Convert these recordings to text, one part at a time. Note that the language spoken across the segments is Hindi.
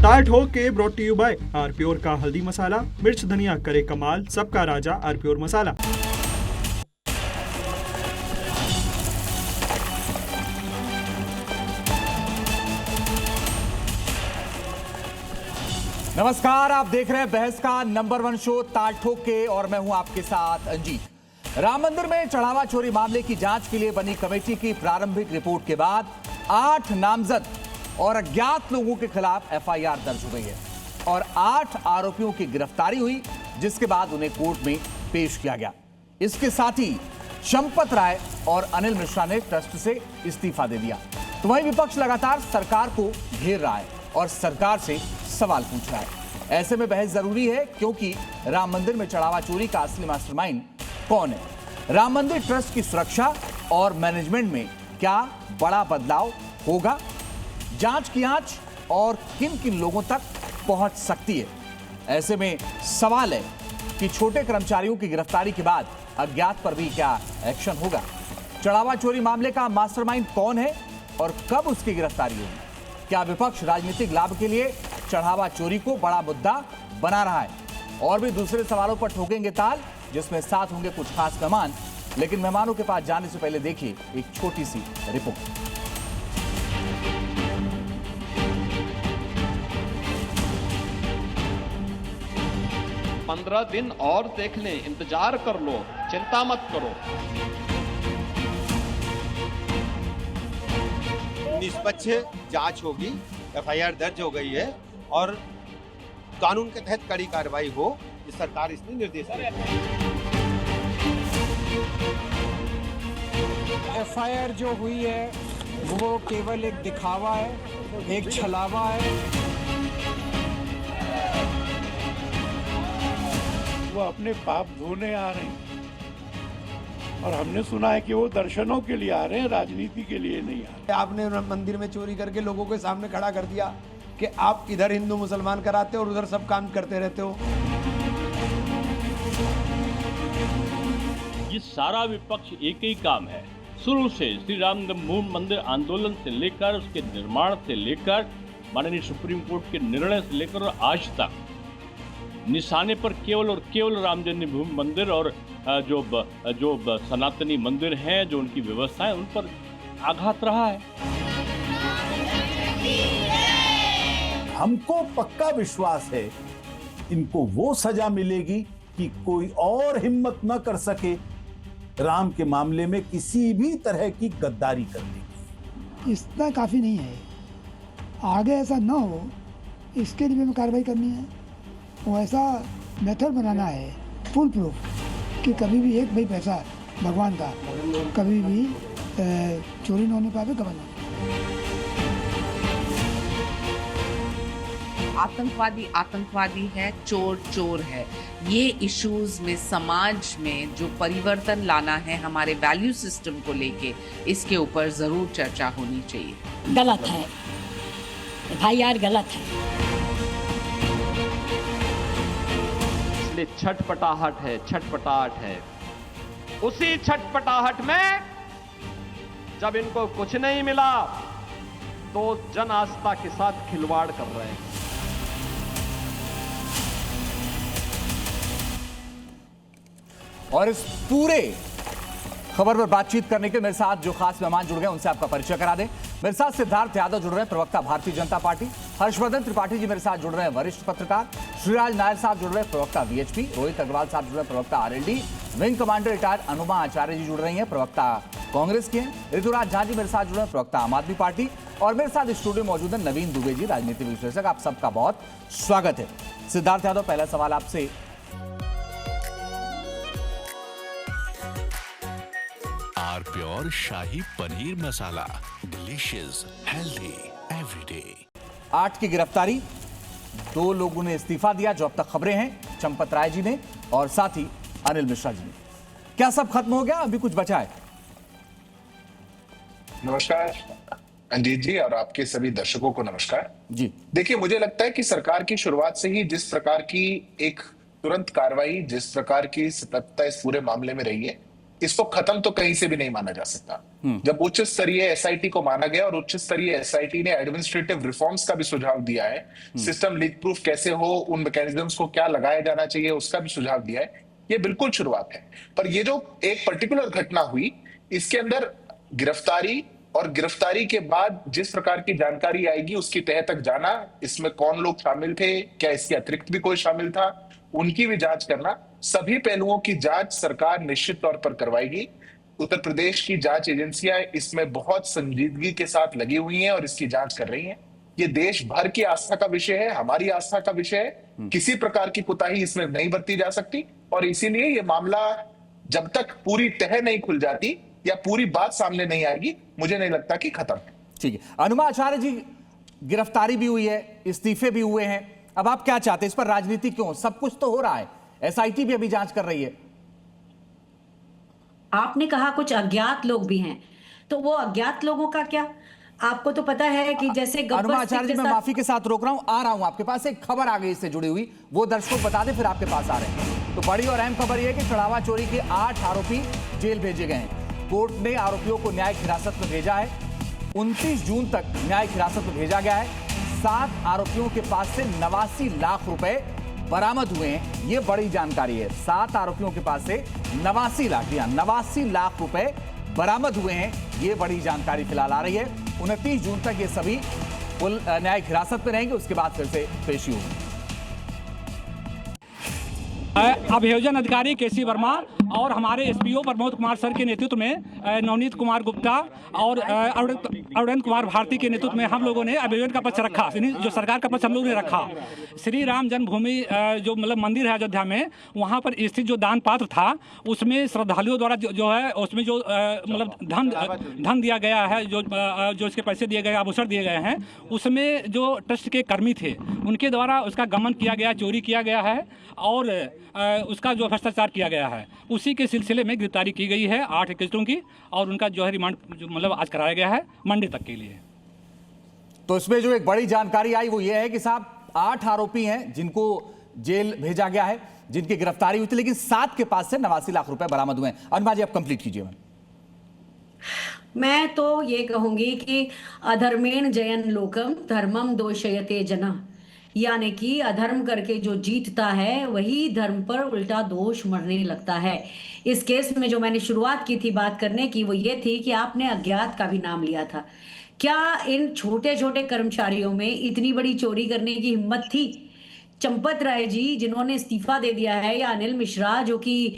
ताल ठोक के brought to you by R Pure का हल्दी मसाला, मिर्च धनिया करे कमाल, सबका राजा आर प्योर मसाला। नमस्कार, आप देख रहे हैं बहस का नंबर 1 शो ताल ठोक के और मैं हूं आपके साथ अंजीत। राम मंदिर में चढ़ावा चोरी मामले की जांच के लिए बनी कमेटी की प्रारंभिक रिपोर्ट के बाद 8 नामजद और अज्ञात लोगों के खिलाफ एफआईआर दर्ज हो गई है और 8 आरोपियों की गिरफ्तारी हुई, जिसके बाद उन्हें कोर्ट में पेश किया गया। इसके साथ ही चंपत राय और अनिल मिश्रा ने ट्रस्ट से इस्तीफा दे दिया। तो वहीं विपक्ष लगातार सरकार को घेर रहा है और सरकार से सवाल पूछ रहा है। ऐसे में बहस जरूरी है क्योंकि राम मंदिर में चढ़ावा चोरी का असली मास्टरमाइंड कौन है? राम मंदिर ट्रस्ट की सुरक्षा और मैनेजमेंट में क्या बड़ा बदलाव होगा? जांच की आंच और किन किन लोगों तक पहुंच सकती है? ऐसे में सवाल है कि छोटे कर्मचारियों की गिरफ्तारी के बाद अज्ञात पर भी क्या एक्शन होगा? चढ़ावा चोरी मामले का मास्टरमाइंड कौन है और कब उसकी गिरफ्तारी होगी? क्या विपक्ष राजनीतिक लाभ के लिए चढ़ावा चोरी को बड़ा मुद्दा बना रहा है? और भी दूसरे सवालों पर ठोकेंगे ताल, जिसमें साथ होंगे कुछ खास मेहमान। लेकिन मेहमानों के पास जाने से पहले देखिए एक छोटी सी रिपोर्ट। 15 दिन और देख लें, इंतजार कर लो, चिंता मत करो। निष्पक्ष जांच होगी, एफआईआर दर्ज हो गई है और कानून के तहत कड़ी कार्रवाई हो, ये सरकार इसने निर्देश दिया। एफआईआर जो हुई है वो केवल एक दिखावा है, एक छलावा है। वो अपने पाप धोने आ रहे हैं और हमने सुना है कि वो दर्शनों के लिए आ रहे हैं, राजनीति के लिए नहीं आ रहे। आपने मंदिर में चोरी करके लोगों के सामने खड़ा कर दिया कि आप इधर हिंदू मुसलमान कराते हो और उधर सब काम करते रहते हो। ये सारा विपक्ष एक ही काम है। शुरू से श्री राम जन्मभूमि मंदिर आंदोलन से लेकर उसके निर्माण से लेकर माननीय सुप्रीम कोर्ट के निर्णय से लेकर आज तक निशाने पर केवल और केवल राम जन्मभूमि मंदिर और जो सनातनी मंदिर हैं, जो उनकी व्यवस्था है, उन पर आघात रहा है। हमको पक्का विश्वास है इनको वो सजा मिलेगी कि कोई और हिम्मत न कर सके राम के मामले में किसी भी तरह की गद्दारी करने की। इतना काफी नहीं है, आगे ऐसा ना हो इसके लिए हमें कार्रवाई करनी है। वो ऐसा मेथड बनाना है फुल प्रूफ कि कभी भी एक भाई पैसा भगवान का कभी भी चोरी न होने पावे, गबन। आतंकवादी आतंकवादी है, चोर चोर है। ये इश्यूज में समाज में जो परिवर्तन लाना है हमारे वैल्यू सिस्टम को लेके, इसके ऊपर जरूर चर्चा होनी चाहिए। गलत है एफआईआर, गलत है। इसलिए छटपटाहट है, छटपटाहट है। उसी छटपटाहट में जब इनको कुछ नहीं मिला तो जन आस्था के साथ खिलवाड़ कर रहे हैं। और इस पूरे खबर पर बातचीत करने के मेरे साथ जो खास मेहमान जुड़ गए उनसे आपका परिचय करा दें। मेरे साथ सिद्धार्थ यादव जुड़ रहे हैं, प्रवक्ता भारतीय जनता पार्टी। हर्षवर्धन त्रिपाठी जी मेरे साथ जुड़ रहे हैं, वरिष्ठ पत्रकार। श्रीराज नायर साहब जुड़ रहे हैं, प्रवक्ता वीएचपी। रोहित अग्रवाल साहब जुड़ रहे हैं, प्रवक्ता आरएलडी। विंग कमांडर रिटायर्ड अनुमा आचार्य जी जुड़ रही हैं, प्रवक्ता कांग्रेस के हैं। ऋतुराज झा जी मेरे साथ जुड़ रहे हैं, प्रवक्ता आम आदमी पार्टी। और मेरे साथ स्टूडियो मौजूद है नवीन दुबे जी, राजनीतिक विश्लेषक। आप सबका बहुत स्वागत है। सिद्धार्थ यादव, पहला सवाल आपसे। आर प्योर शाही पनीर मसाला, डिलीशियस, हेल्दी एवरीडे। 8 की गिरफ्तारी, 2 लोगों ने इस्तीफा दिया जो अब तक खबरें हैं, चंपत राय जी ने और साथ ही अनिल मिश्रा जी ने। क्या सब खत्म हो गया, अभी कुछ बचा है? नमस्कार अंजीत जी और आपके सभी दर्शकों को नमस्कार जी। देखिए, मुझे लगता है कि सरकार की शुरुआत से ही जिस प्रकार की एक तुरंत कार्रवाई, जिस प्रकार की सतर्कता इस पूरे मामले में रही है, इसको खत्म तो कहीं से भी नहीं माना जा सकता। जब उच्च स्तरीय एसआईटी को माना गया और उच्च स्तरीय एसआईटी ने एडमिनिस्ट्रेटिव रिफॉर्म्स का भी सुझाव दिया है, सिस्टम लीक प्रूफ कैसे हो, उन मैकेनिज्म्स को क्या लगाया जाना चाहिए उसका भी सुझाव दिया है, ये बिल्कुल शुरुआत है। पर ये जो एक पर्टिकुलर घटना हुई, इसके अंदर गिरफ्तारी और गिरफ्तारी के बाद जिस प्रकार की जानकारी आएगी उसकी तह तक जाना, इसमें कौन लोग शामिल थे, क्या इसके अतिरिक्त भी कोई शामिल था, उनकी भी जांच करना, सभी पहलुओं की जांच सरकार निश्चित तौर पर करवाएगी। उत्तर प्रदेश की जांच एजेंसियां इसमें बहुत संजीदगी के साथ लगी हुई हैं और इसकी जांच कर रही हैं। ये देश भर की आस्था का विषय है, हमारी आस्था का विषय है, किसी प्रकार की कोताही इसमें नहीं बरती जा सकती और इसीलिए ये मामला जब तक पूरी तह नहीं खुल जाती या पूरी बात सामने नहीं आएगी, मुझे नहीं लगता कि खत्म है। ठीक है, अनुमा आचार्य जी, गिरफ्तारी भी हुई है, इस्तीफे भी हुए हैं, अब आप क्या चाहते हैं? इस पर राजनीति क्यों? सब कुछ तो हो रहा है, एसआईटी भी अभी जांच कर रही है। आपने कहा कुछ अज्ञात लोग भी हैं, तो वो अज्ञात लोगों का क्या? आपको तो पता है कि जैसे अनुमा आचार्य जी, मैं माफी के साथ रोक रहा हूं, आ रहा हूं आपके पास, एक खबर आ गई इससे जुड़ी हुई, वो दर्शकों को बता दें, फिर आपके पास आ रहे हैं। तो बड़ी और अहम खबर यह है कि चढ़ावा चोरी के 8 आरोपी जेल भेजे गए हैं। कोर्ट ने आरोपियों को न्यायिक हिरासत में भेजा है, 29 जून तक न्यायिक हिरासत में भेजा गया है। 7 आरोपियों के पास से 89 लाख रुपए बरामद हुए हैं, ये बड़ी जानकारी है। 7 आरोपियों के पास से 89 लाख रुपए बरामद हुए हैं, ये बड़ी जानकारी फिलहाल आ रही है। 29 जून तक ये सभी न्यायिक हिरासत में रहेंगे, उसके बाद फिर से पेशी होगी। अभियोजन अधिकारी केसी वर्मा और हमारे एसपीओ प्रमोद कुमार सर के नेतृत्व में, नवनीत कुमार गुप्ता और अरुण कुमार भारती के नेतृत्व में हम लोगों ने अभियोजन का पक्ष रखा, जो सरकार का पक्ष हम लोगों ने रखा। श्री राम जन्मभूमि जो मतलब मंदिर है अयोध्या में, वहाँ पर स्थित जो दान पात्र था उसमें श्रद्धालुओं द्वारा जो है उसमें जो मतलब धन दिया गया है, जो इसके पैसे दिए गए, आभूषण दिए गए हैं, उसमें जो ट्रस्ट के कर्मी थे उनके द्वारा उसका गमन किया गया, चोरी किया गया है और उसका जो भ्रष्टाचार किया गया है, उसी के सिलसिले में गिरफ्तारी की गई है 8 एकत्रों की और उनका जो है रिमांड मतलब आज कराया गया है मंडे तक के लिए। तो इसमें जो एक बड़ी जानकारी आई वो ये है कि साहब 8 आरोपी हैं जिनको जेल भेजा गया है, जिनकी गिरफ्तारी हुई थी, लेकिन 7 के पास से 89 लाख रुपए बरामद हुए हैं। अनुमा जी, आप कंप्लीट कीजिए। मैं तो ये कहूंगी कि अधर्मेण जयन लोकम धर्मम दोषयते जना, यानी कि अधर्म करके जो जीतता है वही धर्म पर उल्टा दोष मरने लगता है। इस केस में जो मैंने शुरुआत की थी बात करने की, वो ये थी कि आपने अज्ञात का भी नाम लिया था। क्या इन छोटे छोटे कर्मचारियों में इतनी बड़ी चोरी करने की हिम्मत थी? चंपत राय जी जिन्होंने इस्तीफा दे दिया है, या अनिल मिश्रा जो कि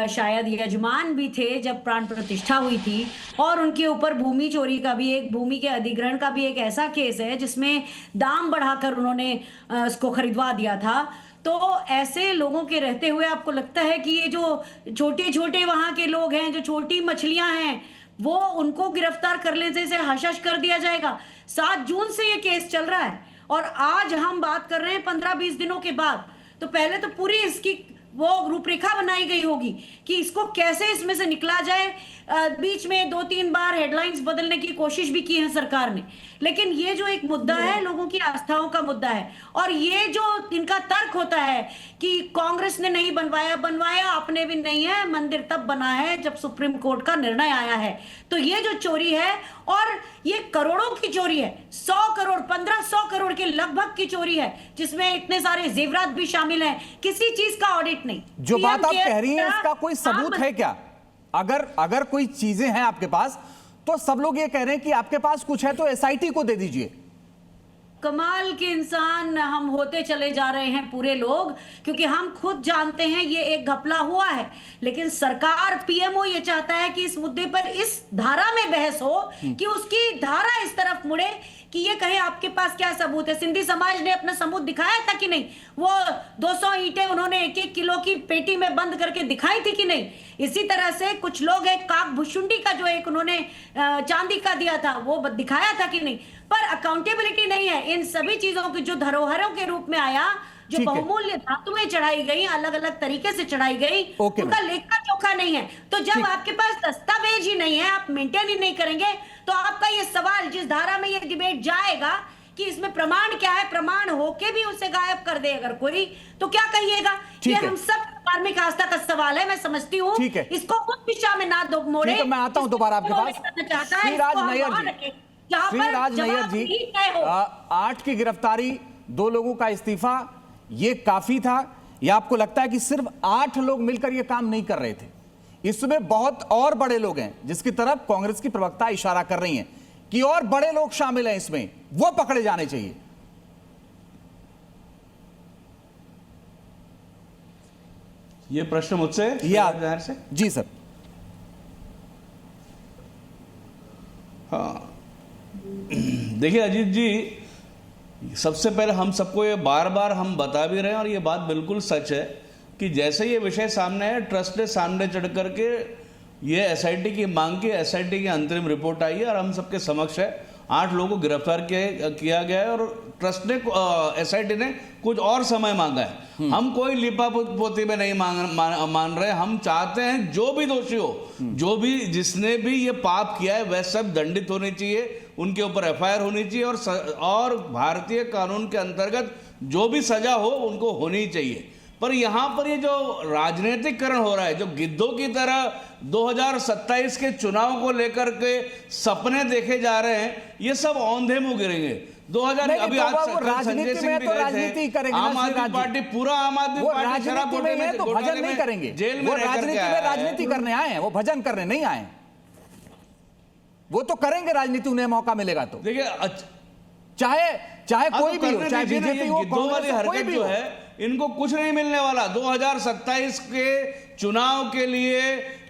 शायद यजमान भी थे जब प्राण प्रतिष्ठा हुई थी, और उनके ऊपर भूमि चोरी का भी एक, भूमि के अधिग्रहण का भी एक ऐसा केस है जिसमें दाम बढ़ाकर उन्होंने उसको खरीदवा दिया था। तो ऐसे लोगों के रहते हुए आपको लगता है कि ये जो छोटे छोटे वहां के लोग हैं, जो छोटी मछलियां हैं, वो उनको गिरफ्तार कर लेने से हश कर दिया जाएगा? 7 जून से ये केस चल रहा है और आज हम बात कर रहे हैं 15-20 दिनों के बाद। तो पहले तो पूरी इसकी वो रूपरेखा बनाई गई होगी कि इसको कैसे इसमें से निकला जाए। बीच में 2-3 बार हेडलाइंस बदलने की कोशिश भी की है सरकार ने, लेकिन ये जो एक मुद्दा है लोगों की आस्थाओं का मुद्दा है, और ये जो इनका तर्क होता है कि कांग्रेस ने नहीं बनवाया आपने भी नहीं है, मंदिर तब बना है जब सुप्रीम कोर्ट का निर्णय आया है। तो ये जो चोरी है, और ये करोड़ों की चोरी है, 100 करोड़ 1500 करोड़ के लगभग की चोरी है, जिसमें इतने सारे जेवरात भी शामिल हैं, किसी चीज का ऑडिट नहीं। जो बात आप कह रही हैं इसका कोई सबूत है क्या? अगर कोई चीजें हैं आपके पास, तो सब लोग ये कह रहे हैं कि आपके पास कुछ है तो एसआईटी को दे दीजिए। कमाल के इंसान हम होते चले जा रहे हैं पूरे लोग, क्योंकि हम खुद जानते हैं ये एक घपला हुआ है, लेकिन सरकार, पीएमओ ये चाहता है कि इस मुद्दे पर इस धारा में बहस हो, कि उसकी धारा इस तरफ मुड़े कि ये कहे आपके पास क्या सबूत है। सिंधी समाज ने अपना सबूत दिखाया था कि नहीं? वो 200 ईंटें उन्होंने 1-1 किलो की पेटी में बंद करके दिखाई थी कि नहीं? इसी तरह से कुछ लोग एक काक भुशुंडी का जो एक उन्होंने चांदी का दिया था वो दिखाया था कि नहीं? पर अकाउंटेबिलिटी नहीं है। इन सभी चीजों की जो धरोहरों के रूप में आया, जो बहुमूल्य धातुएं चढ़ाई गई, अलग अलग तरीके से चढ़ाई गई, उनका लेखा जोखा नहीं है। तो जब आपके पास दस्तावेज ही नहीं है, आप मेंटेन ही नहीं करेंगे, तो आपका ये सवाल, जिस धारा में ये डिबेट जाएगा कि इसमें प्रमाण क्या है, प्रमाण होके भी उसे गायब कर दे अगर कोई, तो क्या कहिएगा? ये हम सब धार्मिक आस्था का सवाल है, मैं समझती हूँ। ठीक है, इसको उस दिशा में ना दो मोड़े। ठीक है, मैं आता हूं दोबारा आपके पास। श्रीराज नैयर जी, श्रीराज नैयर जी, 8 की गिरफ्तारी, 2 लोगों का इस्तीफा, ये काफी था या आपको लगता है कि सिर्फ 8 लोग मिलकर ये काम नहीं कर रहे थे? इसमें बहुत और बड़े लोग हैं जिसकी तरफ कांग्रेस की प्रवक्ता इशारा कर रही हैं कि और बड़े लोग शामिल हैं इसमें, वो पकड़े जाने चाहिए। ये प्रश्न मुझसे या से? जी सर। हाँ, देखिए अजीत जी, सबसे पहले हम सबको ये बार बार हम बता भी रहे हैं और ये बात बिल्कुल सच है कि जैसे ये विषय सामने है, ट्रस्ट ने सामने चढ़ करके ये एसआईटी की मांग की, एसआईटी की अंतरिम रिपोर्ट आई है और हम सबके समक्ष है। 8 लोगों को गिरफ्तार किया गया है और ट्रस्ट ने, एसआईटी ने कुछ और समय मांगा है। हम कोई लिपापोती में नहीं मान रहे। हम चाहते हैं जो भी दोषी हो, जो भी जिसने भी ये पाप किया है, वह सब दंडित होने चाहिए, उनके ऊपर एफआईआर होनी चाहिए और भारतीय कानून के अंतर्गत जो भी सजा हो उनको होनी चाहिए। पर यहाँ पर ये जो राजनीतिकरण हो रहा है, जो गिद्धों की तरह 2027 के चुनाव को लेकर के सपने देखे जा रहे हैं, ये सब औंधे मुंह गिरेंगे। 2000 अभी आज संजय सिंह भी गए थे, आम आदमी पार्टी, पूरा आम आदमी पार्टी शराब घोटाले में, तो भजन नहीं करेंगे, जेल में राजनीति करने आए हैं, वो भजन करने नहीं आए। वो तो करेंगे राजनीति, उन्हें मौका मिलेगा तो। देखिए, चाहे कोई भी हो, चाहे बीजेपी हो, कांग्रेस हो, कोई भी जो है, इनको कुछ नहीं मिलने वाला। 2027 के चुनाव के लिए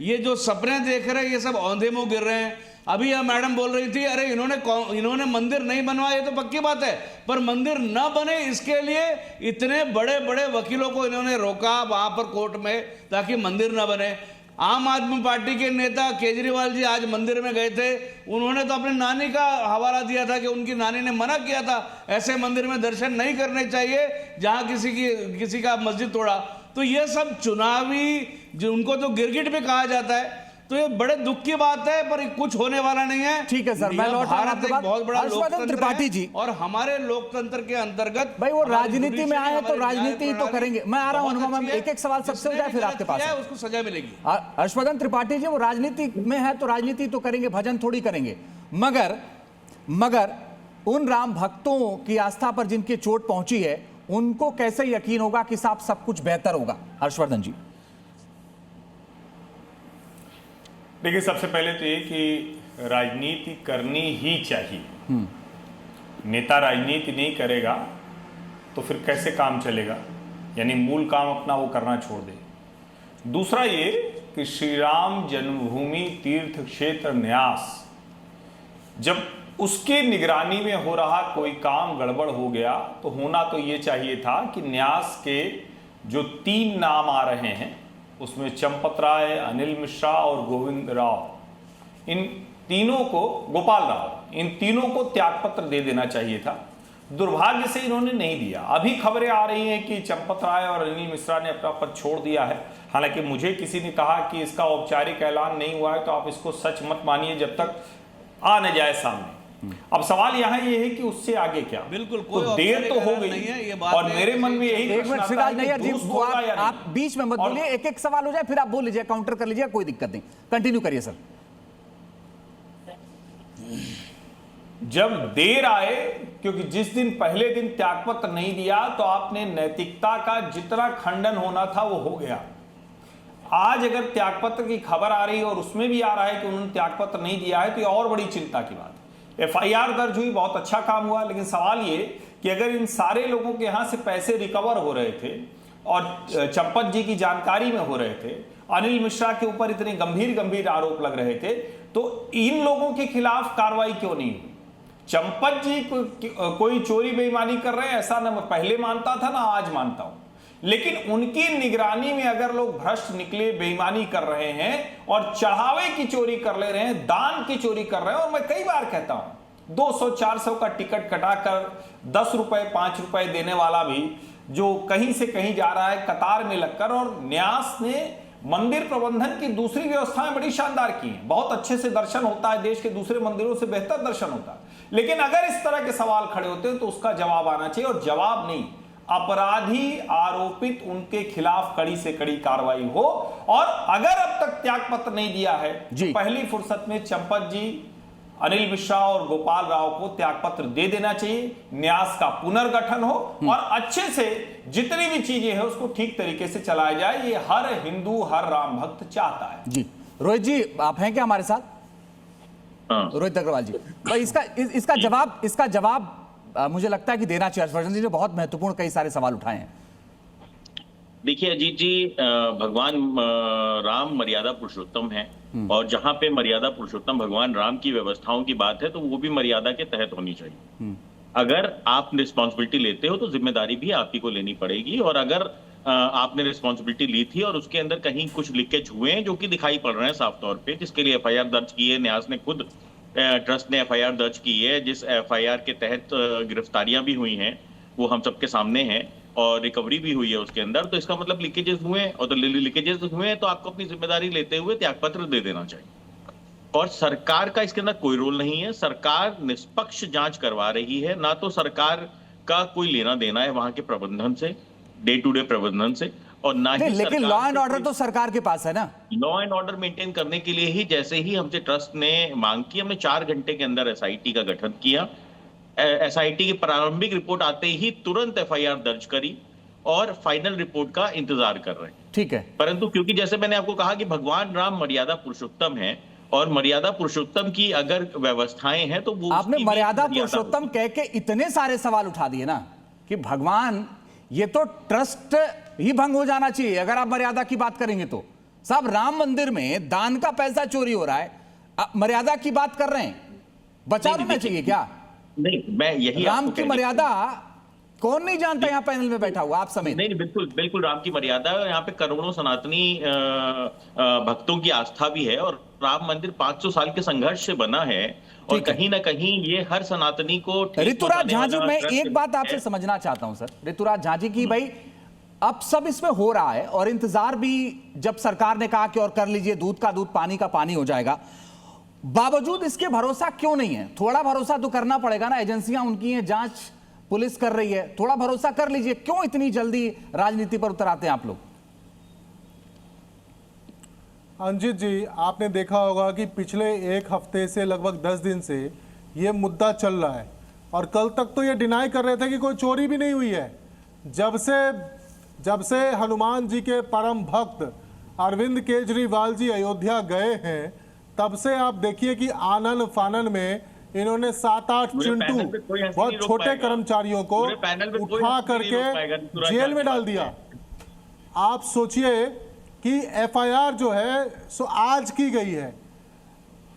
ये जो सपने देख रहे हैं, ये सब औंधे मुंह गिर रहे हैं। अभी यह मैडम बोल रही थी, अरे इन्होंने मंदिर नहीं बनवाया, ये तो पक्की बात है, पर मंदिर न बने इसके लिए इतने बड़े बड़े वकीलों को इन्होंने रोका वहां पर कोर्ट में, ताकि मंदिर न बने। आम आदमी पार्टी के नेता केजरीवाल जी आज मंदिर में गए थे, उन्होंने तो अपनी नानी का हवाला दिया था कि उनकी नानी ने मना किया था ऐसे मंदिर में दर्शन नहीं करने चाहिए जहां किसी का मस्जिद तोड़ा। तो ये सब चुनावी, जो उनको तो गिरगिट भी कहा जाता है, तो ये बड़े दुख की बात है, पर कुछ होने वाला नहीं है। ठीक है सर, मैं लौट रहा हूं आपके पास। बहुत बड़ा हर्षवर्धन त्रिपाठी जी, और हमारे लोकतंत्र के अंतर्गत भाई वो राजनीति में आए हैं तो राजनीति ही तो करेंगे। मैं आ रहा हूं अनुपमा, एक सबसे सबसे हो जाए फिर आपके पास, उसको सजा मिलेगी। हर्षवर्धन त्रिपाठी जी, वो राजनीति में है तो राजनीति तो करेंगे, भजन थोड़ी करेंगे। मगर उन राम भक्तों की आस्था पर जिनकी चोट पहुंची है, उनको कैसे यकीन होगा कि साहब सब कुछ बेहतर होगा? हर्षवर्धन जी, देखिए, सबसे पहले तो ये कि राजनीति करनी ही चाहिए। नेता राजनीति नहीं करेगा तो फिर कैसे काम चलेगा? यानी मूल काम अपना वो करना छोड़ दे। दूसरा ये कि श्री राम जन्मभूमि तीर्थ क्षेत्र न्यास, जब उसके निगरानी में हो रहा कोई काम गड़बड़ हो गया तो होना तो ये चाहिए था कि न्यास के जो 3 नाम आ रहे हैं, उसमें चंपत राय, अनिल मिश्रा और गोविंद राव, इन तीनों को, गोपाल राव, इन तीनों को त्यागपत्र दे देना चाहिए था। दुर्भाग्य से इन्होंने नहीं दिया। अभी खबरें आ रही हैं कि चंपत राय और अनिल मिश्रा ने अपना पद छोड़ दिया है। हालांकि मुझे किसी ने कहा कि इसका औपचारिक ऐलान नहीं हुआ है, तो आप इसको सच मत मानिए जब तक आ न जाए सामने। अब सवाल यहाँ ये है कि उससे आगे क्या? बिल्कुल, तो देर तो हो गई है और मेरे मन में यही एक मिनट श्रीराज नैयर जी, आप बीच में मत बोलिए, एक सवाल हो जाए फिर आप बोल लीजिए, काउंटर कर लीजिए, कोई दिक्कत नहीं, कंटिन्यू करिए सर। जब देर आए, क्योंकि जिस दिन पहले दिन त्यागपत्र नहीं दिया तो आपने नैतिकता का जितना खंडन होना था वो हो गया। आज अगर त्यागपत्र की खबर आ रही है और उसमें भी आ रहा है कि उन्होंने त्यागपत्र नहीं दिया है, तो ये और बड़ी चिंता की बात है। एफआईआर दर्ज हुई, बहुत अच्छा काम हुआ, लेकिन सवाल ये कि अगर इन सारे लोगों के यहां से पैसे रिकवर हो रहे थे और चंपत जी की जानकारी में हो रहे थे, अनिल मिश्रा के ऊपर इतने गंभीर आरोप लग रहे थे, तो इन लोगों के खिलाफ कार्रवाई क्यों नहीं हुई? चंपत जी कोई चोरी बेईमानी कर रहे हैं ऐसा ना मैं पहले मानता था ना आज मानता हूं, लेकिन उनकी निगरानी में अगर लोग भ्रष्ट निकले, बेईमानी कर रहे हैं और चढ़ावे की चोरी कर ले रहे हैं, दान की चोरी कर रहे हैं, और मैं कई बार कहता हूं 200-400 का टिकट कटाकर 10 रुपए 5 रुपए देने वाला भी जो कहीं से कहीं जा रहा है कतार में लगकर, और न्यास ने मंदिर प्रबंधन की दूसरी व्यवस्थाएं बड़ी शानदार की हैं, बहुत अच्छे से दर्शन होता है, देश के दूसरे मंदिरों से बेहतर दर्शन होता है। लेकिन अगर इस तरह के सवाल खड़े होते हैं तो उसका जवाब आना चाहिए, और जवाब नहीं, अपराधी आरोपित उनके खिलाफ कड़ी से कड़ी कार्रवाई हो। और अगर अब तक त्यागपत्र नहीं दिया है तो पहली फुर्सत में चंपत जी, अनिल मिश्रा और गोपाल राव को त्यागपत्र दे देना चाहिए, न्यास का पुनर्गठन हो और अच्छे से जितनी भी चीजें हैं उसको ठीक तरीके से चलाया जाए। ये हर हिंदू, हर राम भक्त चाहता है। जी रोहित जी, आप हैं क्या हमारे साथ? रोहित अग्रवाल जी, तो इसका जवाब मुझे लगता है कि देना चाहिए। हर्षवर्धन जी ने बहुत महत्वपूर्ण कई सारे सवाल उठाए हैं। देखिए अजीत जी, भगवान राम मर्यादा पुरुषोत्तम है और जहां पे मर्यादा पुरुषोत्तम भगवान राम की व्यवस्थाओं की बात है तो वो भी मर्यादा के तहत होनी चाहिए। अगर आप रिस्पॉन्सिबिलिटी लेते हो तो जिम्मेदारी भी आप ही को लेनी पड़ेगी। और अगर आपने रिस्पॉन्सिबिलिटी ली थी और उसके अंदर कहीं कुछ लीकेज हुए हैं जो कि दिखाई पड़ रहे हैं साफ तौर पे, जिसके लिए एफआईआर दर्ज की है, न्यास ने खुद, ट्रस्ट ने एफआईआर दर्ज की है, जिस एफआईआर के तहत गिरफ्तारियां भी हुई हैं वो हम सबके सामने हैं और रिकवरी भी हुई है उसके अंदर, तो इसका मतलब लीकेजेस हुए हैं। और तो लीकेजेस हुए हैं तो आपको अपनी जिम्मेदारी लेते हुए त्यागपत्र दे देना चाहिए। और सरकार का इसके अंदर कोई रोल नहीं है। सरकार निष्पक्ष जांच करवा रही है, ना तो सरकार का कोई लेना देना है वहां के प्रबंधन से, डे टू डे प्रबंधन से, और ना ही लेकिन लॉ एंड ऑर्डर तो सरकार के पास है ना। लॉ एंड ऑर्डर मेंटेन करने के लिए ही जैसे ही हमसे ट्रस्ट ने मांग की, हमने 4 घंटे के अंदर एसआईटी का गठन किया। एसआईटी की प्रारंभिक रिपोर्ट आते ही तुरंत एफआईआर दर्ज करी और फाइनल रिपोर्ट का इंतजार कर रहे हैं। ठीक है, परंतु क्योंकि जैसे मैंने आपको कहा कि भगवान राम मर्यादा पुरुषोत्तम है और मर्यादा पुरुषोत्तम की अगर व्यवस्थाएं हैं तो वो आपने मर्यादा पुरुषोत्तम कह के इतने सारे सवाल उठा दिए ना कि भगवान, ये तो ट्रस्ट ही भंग हो जाना चाहिए अगर आप मर्यादा की बात करेंगे तो। साहब, राम मंदिर में दान का पैसा चोरी हो रहा है, आप मर्यादा की बात कर रहे हैं, बचा देना चाहिए क्या? नहीं, मैं यही राम की मर्यादा कौन नहीं जानता यहाँ पैनल में बैठा हुआ आप समेत? नहीं, बिल्कुल बिल्कुल राम की मर्यादा है। यहाँ पे करोड़ों सनातनी भक्तों की आस्था भी है और राम मंदिर 500 साल के संघर्ष से बना है और कहीं ना कहीं ये हर सनातनी को। ऋतुराज झा जी, मैं एक बात आपसे समझना चाहता हूं सर, ऋतुराज झा जी की भाई अब सब इसमें हो रहा है और इंतजार भी, जब सरकार ने कहा कि और कर लीजिए, दूध का दूध पानी का पानी हो जाएगा, बावजूद इसके भरोसा क्यों नहीं है? थोड़ा भरोसा तो करना पड़ेगा ना, एजेंसियां उनकी हैं, जांच पुलिस कर रही है, थोड़ा भरोसा कर लीजिए। क्यों इतनी जल्दी राजनीति पर उतर आते हैं आप लोग? अंजित जी, आपने देखा होगा कि पिछले 1 हफ्ते से लगभग 10 दिन से ये मुद्दा चल रहा है और कल तक तो ये डिनाई कर रहे थे कि कोई चोरी भी नहीं हुई है। जब से हनुमान जी के परम भक्त अरविंद केजरीवाल जी अयोध्या गए हैं, तब से आप देखिए कि आनन फानन में इन्होंने 7-8 चिंटू बहुत छोटे कर्मचारियों को उठा करके जेल में डाल दिया। आप सोचिए कि एफआईआर जो है सो आज की गई है,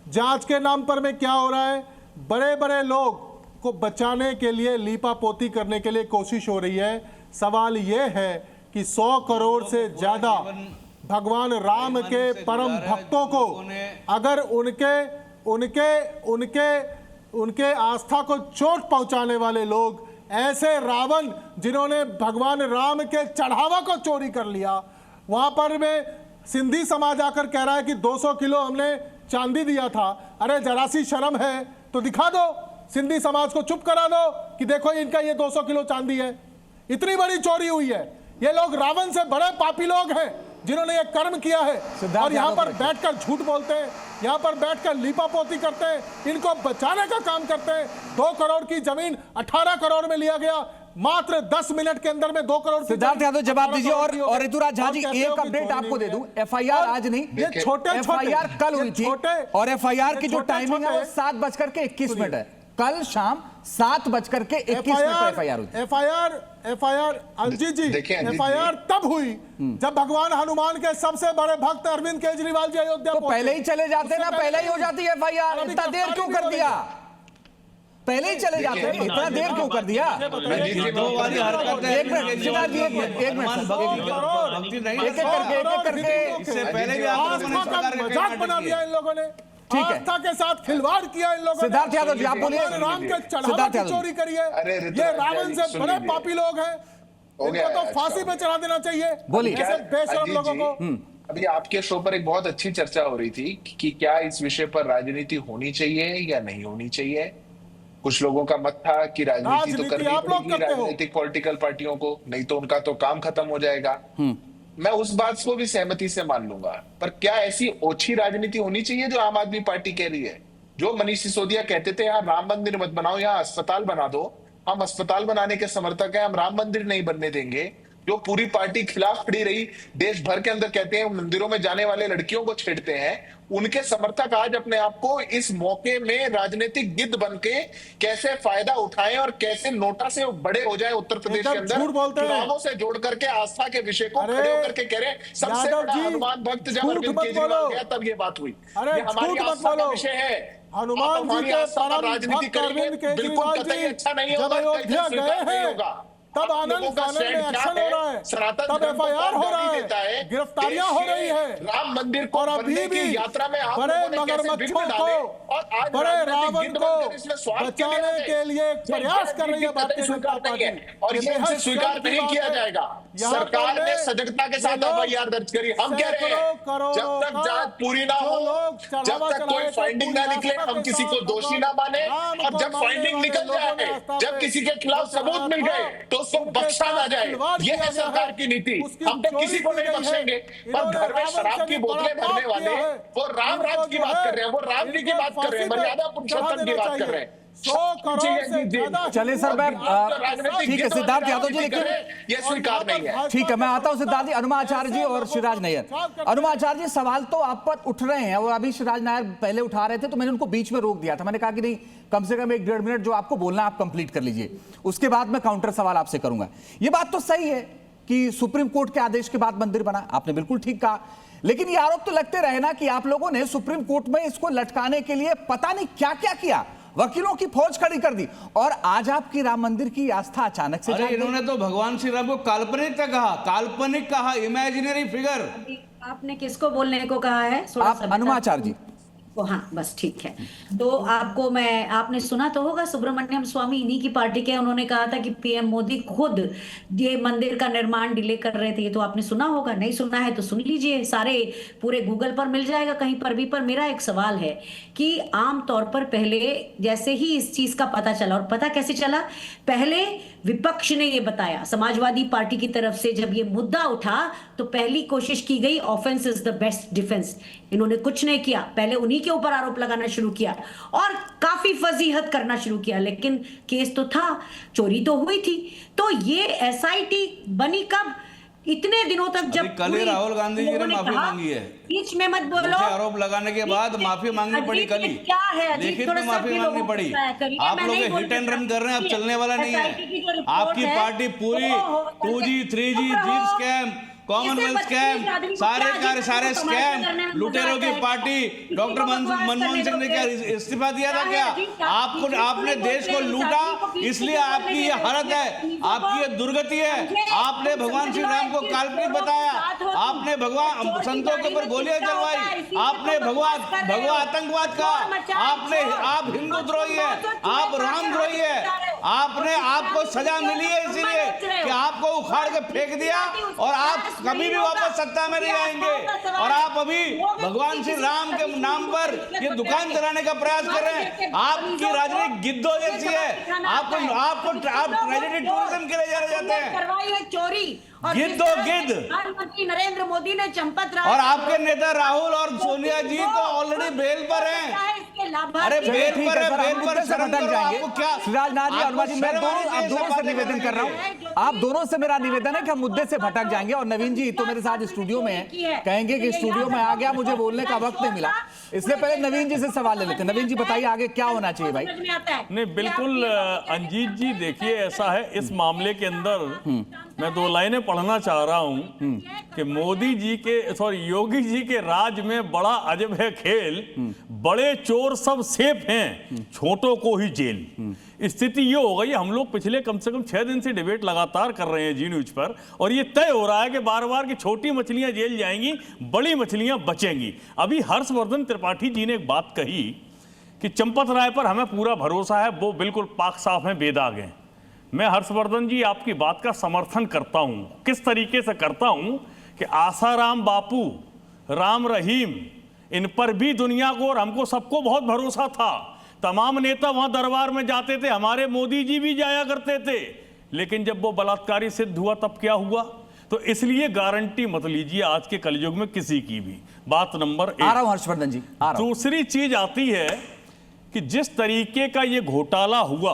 जांच के नाम पर में क्या हो रहा है, बड़े बड़े लोग को बचाने के लिए, लीपापोती करने के लिए कोशिश हो रही है। सवाल यह है कि 100 करोड़ से ज्यादा भगवान राम के परम भक्तों को अगर उनके आस्था को चोट पहुंचाने वाले लोग, ऐसे रावण जिन्होंने भगवान राम के चढ़ावा को चोरी कर लिया, वहां पर में सिंधी समाज आकर कह रहा है कि 200 किलो हमने चांदी दिया था। अरे जरा सी शर्म है तो दिखा दो, सिंधी समाज को चुप करा दो कि देखो इनका ये 200 किलो चांदी है। इतनी बड़ी चोरी हुई है। ये लोग रावण से बड़े पापी लोग हैं जिन्होंने ये कर्म किया है और यहाँ पर बैठकर झूठ बोलते हैं, यहाँ पर बैठकर लीपापोती करते हैं, इनको बचाने का काम करते हैं। 2 करोड़ की जमीन 18 करोड़ में लिया गया, मात्र 10 मिनट के अंदर में 2 करोड़। सिद्धार्थ यादव जवाब दीजिए। और ऋतुराज झा जी, एक अपडेट आपको दे दूं, एफआईआर आज नहीं, ये छोटे एफआईआर कल हुई थी और एफआईआर की जो टाइमिंग है वो 7:21 है। कल शाम 7:21 पर एफआईआर हुई। एफआईआर अंजित जी, एफआईआर तब हुई जब भगवान हनुमान के सबसे बड़े भक्त अरविंद केजरीवाल जी अयोध्या तो पहले ही चले जाते ना, पहले ही हो जाती है एफआईआर। इतना देर क्यों कर दिया? पहले ही चले जाते हैं, इतना देर क्यों कर दिया? एक मजाक बना दिया इन लोगों ने, आस्था के साथ खिलवाड़ किया इन लोगों ने। सिद्धार्थ यादव जी, आप बोलिए। राम के चढ़ावा की चोरी करी है। ये रावण से बड़े पापी लोग हैं, इनको तो फांसी पे चढ़ा देना चाहिए। बोलिए। ऐसे बेशरम लोगों को। अभी आपके शो पर एक बहुत अच्छी चर्चा हो रही थी कि क्या इस विषय पर राजनीति होनी चाहिए या नहीं होनी चाहिए। कुछ लोगों का मत था कि राजनीति तो राजनीति करनी आप लोग पड़ेगी करते हो। राजनीतिक पॉलिटिकल पार्टियों को, नहीं तो उनका तो काम खत्म हो जाएगा। मैं उस बात को भी सहमति से मान लूंगा, पर क्या ऐसी ओछी राजनीति होनी चाहिए जो आम आदमी पार्टी कह रही है? जो मनीष सिसोदिया कहते थे, यहाँ राम मंदिर मत बनाओ, यहाँ अस्पताल बना दो, हम अस्पताल बनाने के समर्थक हैं, हम राम मंदिर नहीं बनने देंगे। जो पूरी पार्टी खिलाफ खड़ी रही, देश भर के अंदर कहते हैं मंदिरों में जाने वाले लड़कियों को छेड़ते हैं, उनके समर्थक आज अपने आप को इस मौके में राजनीतिक गिद्ध बनके कैसे फायदा उठाएं और कैसे नोटा से बड़े हो जाए उत्तर प्रदेश के अंदर, चुनावों से जोड़ करके आस्था के विषय को खड़े होकर के कह रहे हैं सबसे बड़ा हनुमान भक्त जब अरविंद केजरीवाल गया तब ये बात हुई। ये हमारी आस्था का विषय है। हनुमान जी के परम राजनीति भक्त अरविंद करेंगे बिल्कुल केजरीवाल कतई जी अच्छा नहीं जब होगा, अयोध्या कतई गए स्वीकार नहीं हैं होगा। तब आप लोगों आनंद का फानन में स्टैंड क्या एक्शन हो रहा है, सनातन तब धर्म को एफआईआर हो कौन रहा गाली है, देता है, गिरफ्तारियां देश हो के रही है, राम मंदिर को और बनने अभी की भी यात्रा में आप बड़े लोगों ने कैसे विघ्न मगरमच्छों डाले को और आज बड़े राजनीतिक रावण गिद्ध को बनकर इसमें स्वार्थ के लिए बचाने लगे। के लिए एक ये प्रयास कर रही है राजनीति भारतीय कतई जनता स्वीकार नहीं है पार्टी। और ये इनसे स्वीकार नहीं किया जाएगा। सरकार ने सजगता के साथ एफआईआर दर्ज करी। हम कह रहे हैं जब तक जांच पूरी ना हो, जब तक कोई फाइंडिंग ना निकले, हम किसी को दोषी ना माने, और जब फाइंडिंग निकल जाए, जब किसी के खिलाफ सबूत मिल गए तो उसको बख्शा ना जाए। ये है सरकार की नीति। हम तो किसी को नहीं बख्शेंगे, पर घर में शराब की बोतलें भरने वाले वो राम राज की बात कर रहे हैं, वो राम जी की बात कर रहे हैं, मर्यादा पुरुषोत्तम की बात कर रहे हैं। चलिए सर, मैं ठीक है सिद्धार्थ यादव जी, लेकिन ये स्वीकार नहीं है। ठीक है, मैं आता हूं सिद्धार्थ जी, अनुमाचार्य जी और शिवराज नैयर। अनुमाचार्य जी, सवाल तो आप पर उठ रहे हैं और अभी शिवराज नायर पहले उठा रहे थे तो मैंने उनको बीच में रोक दिया था। मैंने कहा कि नहीं, कम से कम 1-1.5 मिनट जो आपको बोलना आप कंप्लीट कर लीजिए, उसके बाद मैं काउंटर सवाल आपसे करूंगा। ये बात तो सही है कि सुप्रीम कोर्ट के आदेश के बाद मंदिर बना, आपने बिल्कुल ठीक कहा, लेकिन ये आरोप तो लगते रहे ना कि आप लोगों ने सुप्रीम कोर्ट में इसको लटकाने के लिए पता नहीं क्या क्या किया, वकीलों की फौज खड़ी कर दी, और आज आपकी राम मंदिर की आस्था अचानक से अरे इन्होंने तो भगवान श्री राम को काल्पनिक कहा, इमेजिनरी फिगर। आपने किसको बोलने को कहा है? आप अनुमाचार्य जी। हाँ, बस ठीक है। तो आपने सुना तो होगा, सुब्रमण्यम स्वामी इन्हीं की पार्टी के, उन्होंने कहा था कि पीएम मोदी खुद ये मंदिर का निर्माण डिले कर रहे थे। ये तो आपने सुना होगा, नहीं सुना है तो सुन लीजिए, सारे पूरे गूगल पर मिल जाएगा कहीं पर भी। पर मेरा एक सवाल है कि आम तौर पर पहले जैसे ही इस चीज का पता चला, और पता कैसे चला, पहले विपक्ष ने ये बताया, समाजवादी पार्टी की तरफ से जब ये मुद्दा उठा तो पहली कोशिश की गई, offence is the best defence. इन्होंने कुछ नहीं किया, पहले उन्हीं के ऊपर आरोप लगाना शुरू किया और काफी फजीहत करना शुरू किया, लेकिन केस तो था, चोरी तो हुई थी। तो ये एसआईटी बनी कब? इतने दिनों तक जब कल ही राहुल गांधी जी ने माफी मांगी है, बीच में मत बोलो, आरोप लगाने के बाद माफी मांगनी पड़ी। कल ही क्या है, लिखित में माफी मांगनी पड़ी। आप लोग हिट एंड रन कर रहे हैं, अब चलने वाला नहीं है। आपकी पार्टी पूरी 2G 3G jeep scam, Commonwealth scam, सारे स्कैम, लुटेरों की पार्टी। डॉक्टर मनमोहन सिंह ने क्या इस्तीफा दिया था क्या? आपने देश को लूटा, इसलिए आपकी ये हालत है, आपकी ये दुर्गति है। आपने भगवान श्री राम को काल्पनिक बताया, आपने भगवान संतों के ऊपर गोलियां चलवाई, आपने भगवा आतंकवाद कहा, आप हिंदू द्रोही है, आप राम द्रोही है। आपको सजा मिली है इसीलिए कि आपको उखाड़ के फेंक दिया और आप कभी भी वापस सत्ता में नहीं आएंगे। और आप अभी भगवान श्री राम के नाम पर ये दुकान चलाने का प्रयास कर रहे हैं। आपकी राजनीति गिद्धों जैसी है, आप ट्रेजेडी टूरिज्म के लिए जाते हैं, चोरी। गिद्ध प्रधानमंत्री नरेंद्र मोदी ने चंपत राय और आपके नेता राहुल और सोनिया जी तो ऑलरेडी बेल पर हैं। अरे बेल पर है, बेल पर भटक जाएंगे। शिवराज नायर जी, अनुमा जी, मैं आप दोनों से निवेदन कर रहा हूँ, आप दोनों से मेरा निवेदन है कि हम मुद्दे से भटक जाएंगे। और नवीन जी तो मेरे साथ स्टूडियो में है, कहेंगे कि स्टूडियो में आ गया, मुझे बोलने का वक्त नहीं मिला, इसलिए पहले नवीन जी से सवाल ले लेते हैं। नवीन जी बताइए आगे क्या होना चाहिए भाई? नहीं, बिल्कुल अंजीत जी, देखिए ऐसा है, इस मामले के अंदर मैं 2 लाइनें पढ़ना चाह रहा हूं कि योगी जी के राज में बड़ा अजब है खेल, बड़े चोर सब सेफ हैं, छोटों को ही जेल। स्थिति ये हो गई, हम लोग पिछले कम से कम 6 दिन से डिबेट लगातार कर रहे हैं जी न्यूज पर, और ये तय हो रहा है कि बार बार की छोटी मछलियां जेल जाएंगी, बड़ी मछलियां बचेंगी। अभी हर्षवर्धन त्रिपाठी जी ने एक बात कही कि चंपत राय पर हमें पूरा भरोसा है, वो बिल्कुल पाक साफ हैं, बेदाग हैं। मैं हर्षवर्धन जी आपकी बात का समर्थन करता हूं। किस तरीके से करता हूं कि आसाराम बापू, राम रहीम, इन पर भी दुनिया को और हमको सबको बहुत भरोसा था। तमाम नेता वहां दरबार में जाते थे, हमारे मोदी जी भी जाया करते थे, लेकिन जब वो बलात्कारी सिद्ध हुआ तब क्या हुआ? तो इसलिए गारंटी मत लीजिए आज के कलयुग में किसी की भी। बात नंबर 1। आ रहा हूं हर्षवर्धन जी, आ रहा हूं। दूसरी चीज आती है कि जिस तरीके का ये घोटाला हुआ,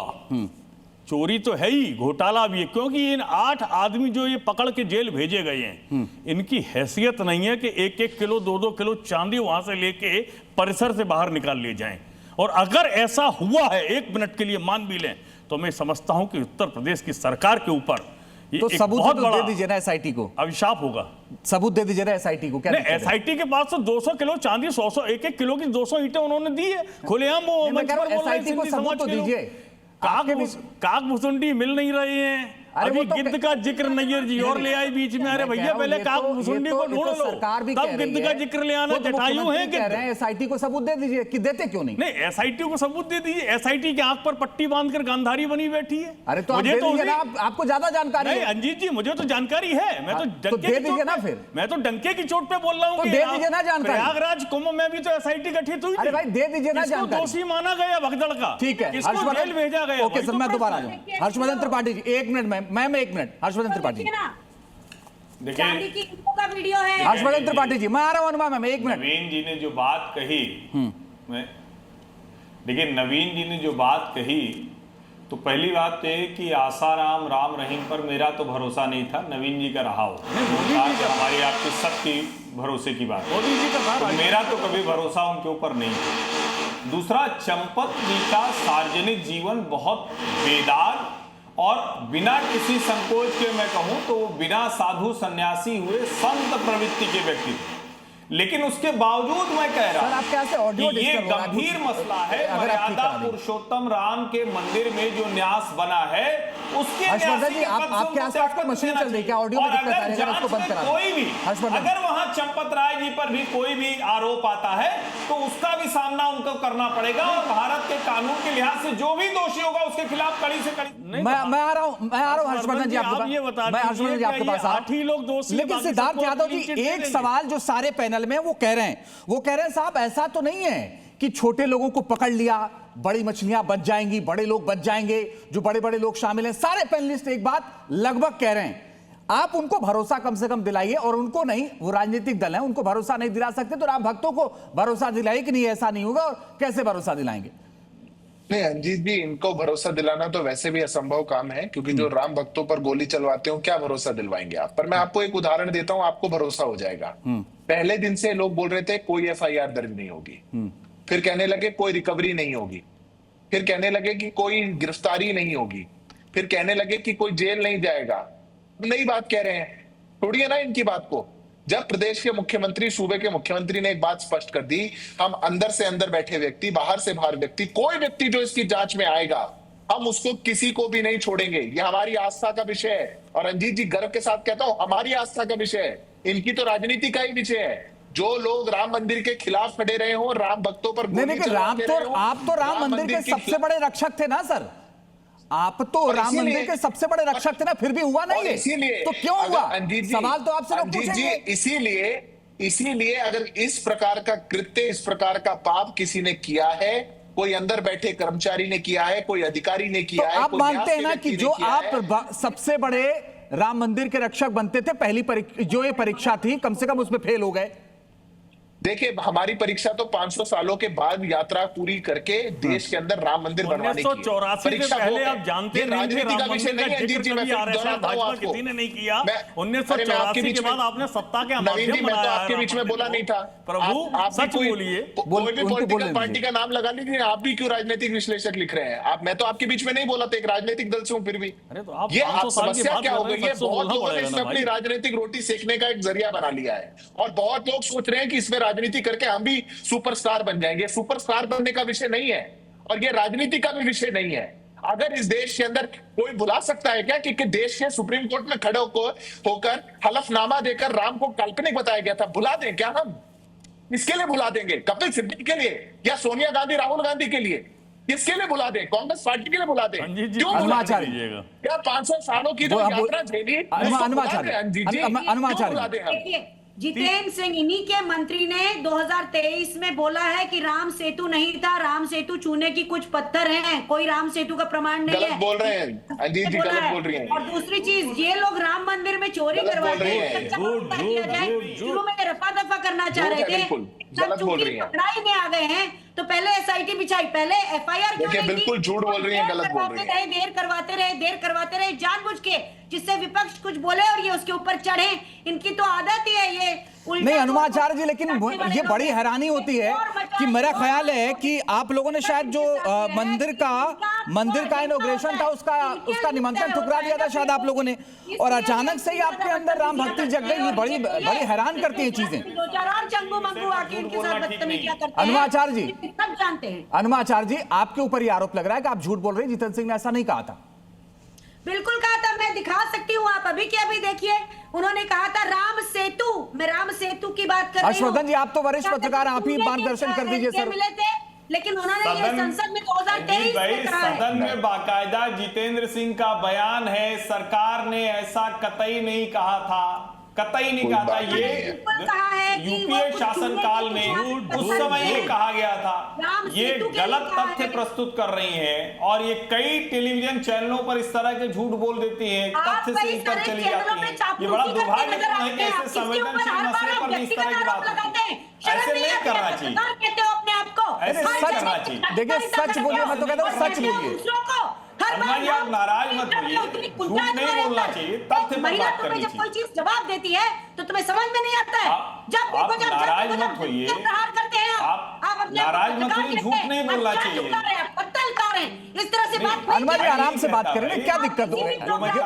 चोरी तो है ही, घोटाला भी है, क्योंकि इन 8 आदमी जो ये पकड़ के जेल भेजे गए हैं, इनकी हैसियत नहीं है कि 1-1 किलो 2-2 किलो चांदी वहां से लेके परिसर से बाहर निकाल ले जाएं। और अगर ऐसा हुआ है, 1 मिनट के लिए मान भी लें, तो मैं समझता हूं कि उत्तर प्रदेश की सरकार के ऊपर तो सबूत तो दे दीजिए ना एसआईटी को, अभिशाप होगा। सबूत दे दीजिए ना एसआईटी को। क्या एसआईटी के पास तो 200 किलो चांदी, 100 1-1 किलो की 200 ईंटें उन्होंने दी है खुलेआम। वो एसआईटी को सबूत तो दीजिए। काक भुसुंडी मिल नहीं रहे हैं। अभी गिद्ध का जिक्र नैयर जी और ले आई बीच में। अरे भैया पहले काक भुसुंडी को ढूंढ लो, तब गिद्ध का जिक्र ले आना। जटायु है कह रहे हैं एसआईटी को सबूत दे दीजिए, कि देते क्यों नहीं? नहीं, एसआईटी को सबूत दे दीजिए। एसआईटी के आंख पर पट्टी बांधकर गांधारी बनी बैठी है। अरे तो मुझे तो आपको ज्यादा जानकारी नहीं अंजीत जी, मुझे तो जानकारी है। मैं तो दे दीजिए ना फिर। मैं तो डंके की चोट पे बोल रहा हूँ। दे दीजिए ना जानकारी। प्रयागराज कुंभ में भी तो एसआईटी गठित हुई। अरे भाई दे दीजिए ना जानकारी। दोषी माना गया भगदड़ का। ठीक है, इसको जेल भेजा गया। ओके सर, मैं दोबारा आ जाऊँ। Harshvardhan Tripathi ji 1 minute, ma'am 1 minute. Harshvardhan Tripathi देखिए, वीडियो है। हर्षवर्धन त्रिपाठी जी मैं आ रहा हूँ अनुमा मैम 1 मिनट। नवीन जी ने जो बात कही, देखिए नवीन जी ने जो बात कही, तो पहली बात तो ये कि आसाराम राम रहीम पर मेरा तो भरोसा नहीं था, नवीन जी का रहा हो। हमारी आपकी सबकी भरोसे की बात, मोदी जी का था, मेरा तो कभी भरोसा उनके ऊपर नहीं था। दूसरा, चंपत जी का सार्वजनिक जीवन बहुत बेदाग और बिना किसी संकोच के मैं कहूं तो वो बिना साधु सन्यासी हुए संत प्रवृत्ति के व्यक्ति थे। लेकिन उसके बावजूद मैं कह रहा हूं कि ये गंभीर मसला है। मर्यादा पुरुषोत्तम राम के मंदिर में जो न्यास बना है उसके आपके आसपास कोई मशीन चल रही है क्या? ऑडियो में दिक्कत आ रही है, उसको बंद करा। कोई भी अगर वहां चंपत राय जी पर भी कोई भी आरोप आता है तो उसका भी सामना उनको करना पड़ेगा, और भारत के कानून के लिहाज से जो भी दोषी होगा उसके खिलाफ कड़ी से कड़ी। मैं आ रहा हूं हर्षवर्धन जी आपके पास। मैं हर्षवर्धन जी आपके पास 8 ही लोग दोषी। लेकिन सिद्धार्थ यादव जी एक सवाल जो सारे पैनल में वो कह रहे हैं साहब ऐसा तो नहीं है कि छोटे लोगों को पकड़ लिया, बड़ी मछलियां बच जाएंगी, बड़े लोग बच जाएंगे, जो बड़े बड़े लोग शामिल हैं। सारे पैनलिस्ट एक बात लगभग कह रहे हैं। आप उनको भरोसा कम से कम दिलाइए, और उनको नहीं, वो राजनीतिक दल है, उनको भरोसा नहीं दिला सकते, तो राम भक्तों को भरोसा दिलाइए कि नहीं ऐसा नहीं होगा, और कैसे भरोसा दिलाएंगे? नहीं अंजीत जी, इनको भरोसा दिलाना तो वैसे भी असंभव काम है, क्योंकि जो राम भक्तों पर गोली चलवाते हो क्या भरोसा दिलवाएंगे आप? पर मैं आपको एक उदाहरण देता हूं, आपको भरोसा हो जाएगा। पहले दिन से लोग बोल रहे थे कोई एफआईआर दर्ज नहीं होगी, फिर कहने लगे कोई रिकवरी नहीं होगी, फिर कहने लगे कि कोई गिरफ्तारी नहीं होगी, फिर कहने लगे कि कोई जेल नहीं जाएगा। नई बात कह रहे हैं, छोड़िए ना इनकी बात को। जब प्रदेश के मुख्यमंत्री, सूबे के मुख्यमंत्री ने एक बात स्पष्ट कर दी, हम अंदर से अंदर बैठे व्यक्ति, बाहर से बाहर व्यक्ति, कोई व्यक्ति जो इसकी जांच में आएगा हम उसको किसी को भी नहीं छोड़ेंगे। ये हमारी आस्था का विषय है, और रंजीत जी गर्व के साथ कहता हूं हमारी आस्था का विषय है, इनकी तो राजनीति का ही विषय है। जो लोग राम मंदिर के खिलाफ खड़े रहे हो, राम भक्तों पर आप तो राम मंदिर के सबसे बड़े रक्षक थे ना सर, आप तो राम मंदिर के सबसे बड़े रक्षक थे ना, फिर भी हुआ नहीं है, इसीलिए तो क्यों हुआ? सवाल तो आपसे लोग पूछेंगे। इसीलिए अगर इस प्रकार का कृत्य, इस प्रकार का पाप किसी ने किया है, कोई अंदर बैठे कर्मचारी ने किया है, कोई अधिकारी ने किया है, आप मानते हैं ना कि जो आप सबसे बड़े राम मंदिर के रक्षक बनते थे, पहली जो ये परीक्षा थी कम से कम उसमें फेल हो गए? देखिए हमारी परीक्षा तो 500 सालों के बाद यात्रा पूरी करके देश के अंदर राम मंदिर बनवाने की है। 1984 से पहले आप जानते नहीं थे राम मंदिर का जिक्र कभी आरएसएस भाजपा किसी ने नहीं किया। 1984 के बाद आपने सत्ता के माध्यम बनाया। आपके बीच में बोला नहीं था प्रभु, सच बोलिए। कोई भी पॉलिटिकल पार्टी का नाम लगा लीजिए, आप भी क्यों राजनीतिक विश्लेषक लिख रहे हैं? मैं तो आपके बीच में नहीं बोला था, एक राजनीतिक दल से हूं, फिर भी ये समस्या क्या हो गई है? बहुत लोगों ने इसमें अपनी राजनीतिक रोटी सेकने का एक जरिया बना लिया है, और बहुत लोग सोच रहे हैं कि इसमें राजनीति करके हम भी सुपरस्टार बन जाएंगे। सुपरस्टार बनने का विषय नहीं है, और ये राजनीति का भी विषय नहीं है। अगर इस देश के अंदर कोई भुला सकता है क्या कि देश के सुप्रीम कोर्ट में खड़े होकर हलफनामा देकर राम को काल्पनिक बताया गया था? भुला दें क्या हम? इसके लिए भुला देंगे? कपिल सिब्बल के लिए, या सोनिया गांधी, राहुल गांधी के लिए? किसके लिए भुला दें? कांग्रेस पार्टी के लिए भुला दें? क्यों भुला दें? क्या 500 सालों की जो यात्रा झेली, जितेंद्र सिंह इन्हीं के मंत्री ने 2023 में बोला है कि राम सेतु नहीं था, राम सेतु चूने की कुछ पत्थर हैं, कोई राम सेतु का प्रमाण नहीं है। गलत बोल रहे हैं अजीत जी, गलत बोल रही हैं। और दूसरी चीज, ये लोग राम मंदिर में चोरी करवाते हैं, शुरू में रफा दफा करना चाह रहे थे, पकड़ाई में आ गए हैं तो पहले एसआईटी बिछाई, पहले एफआईआर देखिए बिल्कुल झूठ बोल रही है, गलत बोल रही है। देर करवाते रहे जानबूझ के, जिससे विपक्ष कुछ बोले और ये उसके ऊपर चढ़े। इनकी तो आदत ही है ये। नहीं हनुमाचार्य जी, लेकिन ये बड़ी हैरानी होती है कि मेरा ख्याल है कि आप लोगों ने शायद जो मंदिर का इनॉग्रेशन था उसका निमंत्रण ठुकरा दिया था शायद आप लोगों ने, और अचानक से ही आपके अंदर राम भक्ति जग गई। ये बड़ी हैरान करती हैं चीजें। दो चार और चंगू मंगू आके इनके साथ बदतमीजी करते हैं। हनुमाचार्य जी, सब जानते हैं। हनुमाचार्य जी, आपके ऊपर ये आरोप लग रहा है कि आप झूठ बोल रहे हैं, जितेंद्र सिंह ने ऐसा नहीं कहा था। बिल्कुल कहा था, मैं दिखा सकती हूँ, आप अभी के अभी देखिए। उन्होंने कहा था राम सेतु, मैं राम सेतु की बात कर रही हूँ। हर्षवर्धन जी, आप तो वरिष्ठ पत्रकार, आप ही मार्गदर्शन कर दीजिए सर। मिले थे, लेकिन उन्होंने ये संसद में 2023 में कहा है। सदन में बाकायदा जितेंद्र सिंह का बयान है, सरकार ने ऐसा कतई नहीं कहा था, कतई नहीं कहा था। ये यूपीए शासनकाल में उस समय ये कहा गया था। ये गलत तथ्य प्रस्तुत कर रही हैं और ये कई टेलीविजन चैनलों पर इस तरह के झूठ बोल देती हैं, तथ्य से इनकर चली जाती हैं। ये बड़ा दुर्भाग्यपूर्ण है कि ऐसे संवेदनशील मसले पर भी इस तरह की बात होती है। ऐसे नहीं करना चाहिए, ऐसे नहीं करना चाहिए। देखिए सच बोलिए, मैं तो कहता हूँ सच बोलिए। हनुमान जी, आप नाराज मत होइए, झूठ नहीं बोलना चाहिए, तथ्य पर बात करनी जब कोई चाहिए। चीज जवाब देती है तो तुम्हें समझ में नहीं आता है। जब आप नाराज मत होइए, प्रहार करते हैं आप नाराज मत होइए, झूठ नहीं बोलना चाहिए। इस तरह से बात हनुमान जी आराम से बात करें, क्या दिक्कत हो?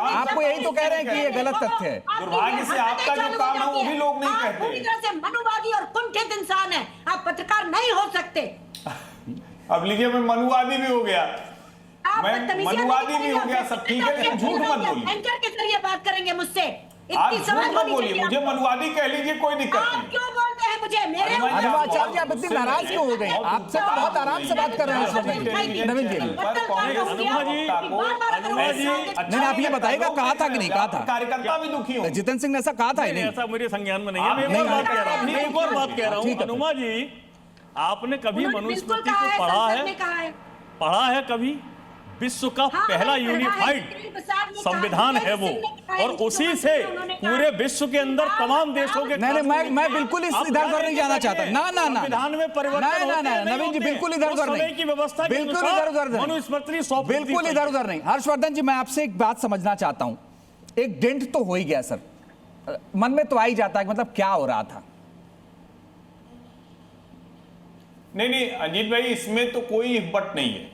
आपको यही तो कह रहे हैं कि ये गलत तथ्य है। दुर्भाग्य से आपका जो काम है वो भी लोग नहीं कहते। पूरी तरह से मनुवादी और कुंठित इंसान है, आप पत्रकार नहीं हो सकते। अब लीजिए, मैं मनुवादी भी हो गया, मैं मनुवादी भी हो गया, सब ठीक है, लेकिन झूठ मत बोलिए। एंकर के जरिए बात करेंगे मुझसे, आप झूठ मत बोलिए, मुझे मनुवादी कह लीजिए, कोई दिक्कत नहीं। आप क्यों बोलते हैं मुझे? मेरे हनुमाचार्य जी, आप इतनी नाराज क्यों हो गए? आपसे तो बहुत आराम से बात कर रहे हैं नवीन जी। नहीं, आप ये बताइएगा कहा था कि नहीं कहा था? कार्यकर्ता भी दुखी हो। जितेंद्र सिंह ने ऐसा कहा था? नहीं, ऐसा मेरे संज्ञान में नहीं है। मैं एक और बात कह रहा हूँ, एक और बात कह रहा हूँ। हनुमान जी, आपने कभी मनुस्मृति को पढ़ा है कभी? विश्व का पहला यूनिफाइड संविधान है वो, और उसी से पूरे विश्व के अंदर तमाम देशों के नहीं, मैं बिल्कुल इस इधर उधर नहीं जाना चाहता। ना संविधान में परिवर्तन नवीन जी, बिल्कुल इधर उधर नहीं की व्यवस्था, बिल्कुल इधर उधर नहीं, मनुस्मृति बिल्कुल इधर उधर नहीं। हर्षवर्धन जी, मैं आपसे एक बात समझना चाहता हूं। एक डेंट तो हो ही गया सर, मन में तो आ ही जाता है कि मतलब क्या हो रहा था। नहीं अजीत भाई, इसमें तो कोई हिब्बत नहीं है,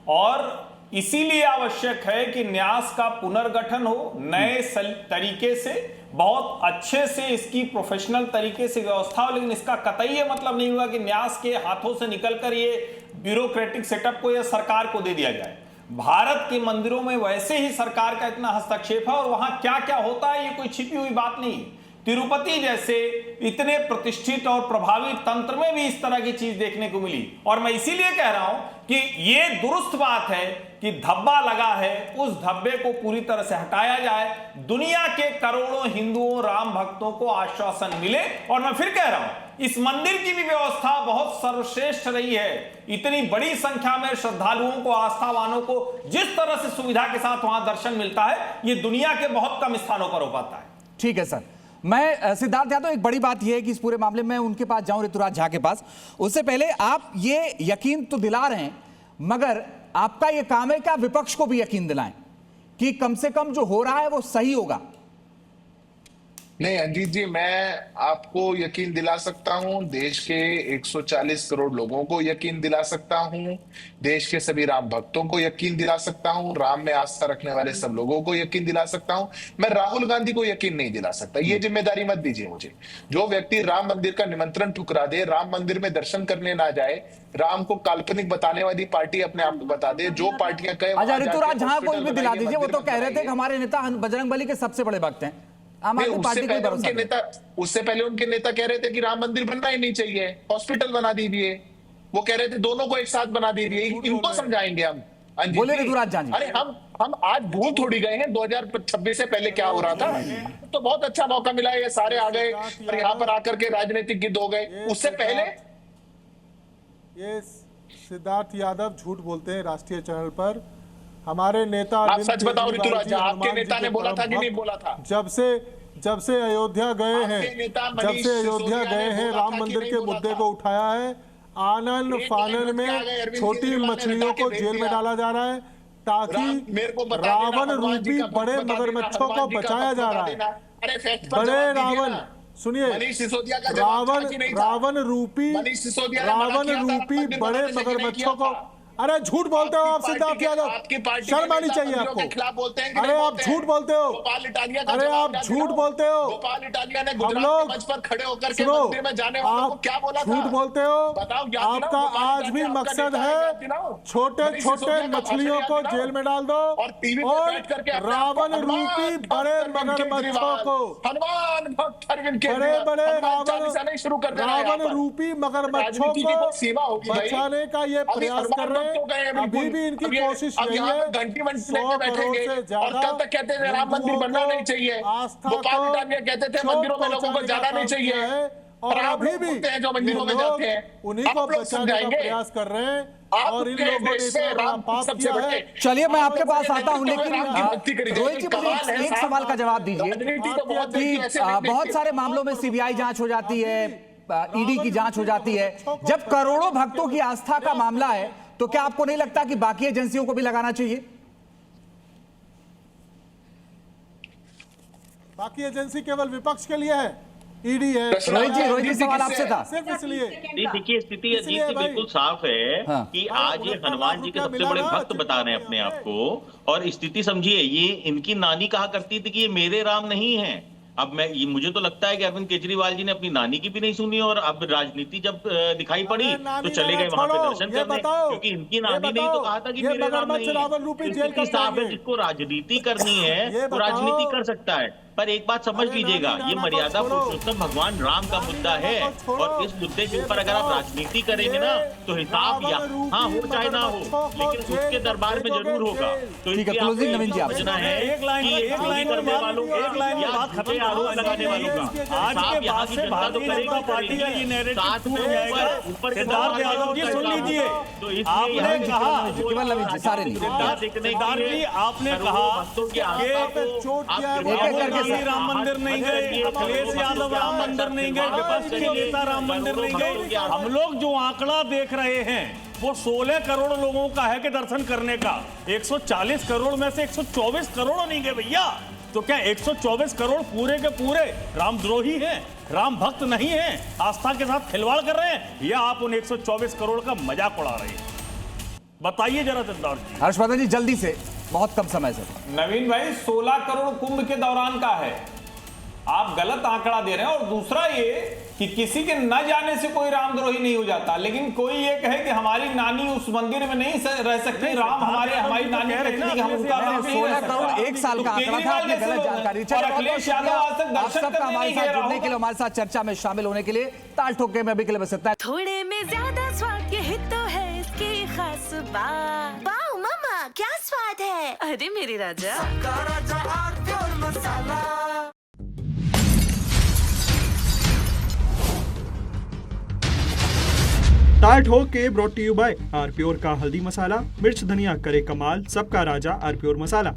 और इसीलिए आवश्यक है कि न्यास का पुनर्गठन हो, नए तरीके से, बहुत अच्छे से इसकी प्रोफेशनल तरीके से व्यवस्था हो। लेकिन इसका कतई ये मतलब नहीं हुआ कि न्यास के हाथों से निकलकर ये ब्यूरोक्रेटिक सेटअप को या सरकार को दे दिया जाए। भारत के मंदिरों में वैसे ही सरकार का इतना हस्तक्षेप है, और वहां क्या क्या होता है ये कोई छिपी हुई बात नहीं। तिरुपति जैसे इतने प्रतिष्ठित और प्रभावी तंत्र में भी इस तरह की चीज देखने को मिली। और मैं इसीलिए कह रहा हूं कि ये दुरुस्त बात है कि धब्बा लगा है, उस धब्बे को पूरी तरह से हटाया जाए, दुनिया के करोड़ों हिंदुओं राम भक्तों को आश्वासन मिले। और मैं फिर कह रहा हूं, इस मंदिर की भी व्यवस्था बहुत सर्वश्रेष्ठ रही है। इतनी बड़ी संख्या में श्रद्धालुओं को, आस्थावानों को जिस तरह से सुविधा के साथ वहां दर्शन मिलता है, ये दुनिया के बहुत कम स्थानों पर हो पाता है। ठीक है सर, मैं सिद्धार्थ यादव, एक बड़ी बात यह है कि इस पूरे मामले में उनके पास जाऊं, ऋतुराज झा के पास। उससे पहले आप ये यकीन तो दिला रहे हैं, मगर आपका ये काम है कि आप विपक्ष को भी यकीन दिलाएं कि कम से कम जो हो रहा है वो सही होगा। नहीं अजीत जी, मैं आपको यकीन दिला सकता हूं, देश के 140 करोड़ लोगों को यकीन दिला सकता हूं, देश के सभी राम भक्तों को यकीन दिला सकता हूं, राम में आस्था रखने वाले सब लोगों को यकीन दिला सकता हूं। मैं राहुल गांधी को यकीन नहीं दिला सकता, ये जिम्मेदारी मत दीजिए मुझे। जो व्यक्ति राम मंदिर का निमंत्रण ठुकरा दे, राम मंदिर में दर्शन करने ना जाए, राम को काल्पनिक बताने वाली पार्टी अपने आप को बता दे, जो पार्टियां कहे। अच्छा, ऋतुराज झा को भी दिला दीजिए, वो तो कह रहे थे कि हमारे नेता बजरंगबली के सबसे बड़े भक्त हैं। उससे पहले उनके नेता कह रहे थे कि राम मंदिर बनना ही नहीं चाहिए, हॉस्पिटल बना दीजिए। वो कह रहे थे दोनों को एक साथ बना दीजिए। इनको समझाएंगे हम बोले ऋतुराज जानी। अरे हम आज भूल थोड़ी गए हैं 2026 से पहले क्या हो रहा था। तो बहुत अच्छा मौका मिला, ये सारे आ गए और यहाँ पर आकर के राजनीतिक गिद्ध हो गए। उससे पहले ये सिद्धार्थ यादव झूठ बोलते हैं राष्ट्रीय चैनल पर। हमारे नेता आप सच बताओ ऋतुराज, आपके नेता ने बोला था कि नहीं बोला था? जब से अयोध्या गए हैं राम मंदिर के मुद्दे को उठाया है, आनन फानन में छोटी मछलियों को जेल में डाला जा रहा है ताकि रावण रूपी बड़े मगरमच्छों को बचाया जा रहा है। बड़े रावण, सुनिए, रावण रूपी बड़े मगरमच्छों को, अरे झूठ बोलते हो आप सिद्धार्थ यादव, शर्म आनी चाहिए आपको। अरे आप झूठ बोलते हो, अरे आप झूठ बोलते हो। गोपाल इटालिया ने हम लोग मंच पर खड़े होकर के मंदिर में जाने वालों को क्या बोला था? झूठ बोलते हो। आपका आज भी मकसद है छोटे छोटे मछलियों को जेल में डाल दो और रावण रूपी बड़े मगरमच्छों को, रावण रूपी मगरमच्छों को बचाने का ये प्रयास कर रहे हैं। अभी भी इनकी कोशिश यही है। घंटी मंदिर में बैठेंगे और कल तक कहते थे राम मंदिर बनना नहीं चाहिए, गोपाल इटालिया कहते थे मंदिरों में लोगों को जाना नहीं चाहिए, और अभी भी जो मंदिरों में जाते हैं उन्हीं को बचाने का प्रयास कर रहे हैं और इन लोगों ने इसमें पाप किया है। चलिए मैं आपके पास आता हूं, लेकिन रोहित जी मुझे एक सवाल का जवाब दीजिए कि बहुत सारे मामलों में सीबीआई जांच हो जाती है, ईडी की जांच हो जाती है, जब करोड़ों भक्तों की आस्था का मामला है तो क्या आपको नहीं लगता कि बाकी एजेंसियों को भी लगाना चाहिए? बाकी एजेंसी केवल विपक्ष के लिए है, ईडी है। रोहित जी सवाल आपसे था। सिर्फ इसलिए देखिए स्थिति अजीत जी बिल्कुल साफ है कि आज ये हनुमान जी के सबसे बड़े भक्त बता रहे हैं अपने आप को, और स्थिति समझिए, ये इनकी नानी कहा करती थी कि ये मेरे राम नहीं है। अब मुझे तो लगता है कि अरविंद केजरीवाल जी ने अपनी नानी की भी नहीं सुनी, और अब राजनीति जब दिखाई पड़ी तो चले गए वहां पे दर्शन करने, क्योंकि इनकी नानी ने ही तो कहा था कि मेरे राम नहीं है। साहब है, जिसको राजनीति करनी है वो राजनीति कर सकता है, पर एक बात समझ लीजिएगा, ये मर्यादा पुरुषोत्तम भगवान राम का मुद्दा है, और इस मुद्दे के ऊपर अगर आप राजनीति करेंगे ना तो हिसाब यहाँ हो चाहे ना हो, लेकिन उसके दरबार में जरूर होगा। तो ठीक है, क्लोजिंग नवीन जी आप समझना है एक लाइन करने वालों को बात खत्म आरोप लगाने वालों का आज के बाद से भारतीय जनता पार्टी का ये नैरेटिव टूट जाएगा। सिद्धार्थ यादव जी सुन लीजिए, आपने कहा केवल नवीन जी सारे नहीं, सिद्धार्थ जी आपने कहा कि राम मंदिर नहीं गए, अखिलेश यादव राम मंदिर नहीं गए, विपक्ष के नेता राम मंदिर नहीं गए। हम लोग जो आंकड़ा देख रहे हैं वो 16 करोड़ लोगों का है कि दर्शन करने का, 140 करोड़ में से 124 करोड़ नहीं गए भैया। तो क्या 124 करोड़ पूरे के पूरे रामद्रोही हैं, राम भक्त नहीं हैं, आस्था के साथ खिलवाड़ कर रहे हैं, या आप उन 124 करोड़ का मजाक उड़ा रहे हैं? बताइए जरा सिद्धार्थ जी। हर्षवर्धन जी जल्दी से, बहुत कम समय से। नवीन भाई 16 करोड़ कुंभ के दौरान का है, आप गलत आंकड़ा दे रहे हैं। और दूसरा ये कि किसी के न जाने से कोई रामद्रोही नहीं हो जाता, लेकिन कोई ये कहे कि हमारी नानी उस मंदिर में नहीं रह सकती, राम हमारी नानी कहती कि हम उनका राम 16 करोड़ एक साल का आंकड़ा था, आपने गलत जानकारी। और अखिलेश यादव आज तक दर्शन करने नहीं गए। जुड़ने के लिए, हमारे साथ चर्चा में शामिल होने के लिए, ताल ठोके में भी के लिए बस इतना है। थोड़े में ज्यादा स्वाद, यही तो है इसकी खास बात। वाओ मम्मा क्या स्वाद है, अरे मेरे राजा। ताल ठोक के brought to you by R Pure का हल्दी मसाला, मिर्च धनिया करे कमाल, सबका राजा आर प्योर मसाला।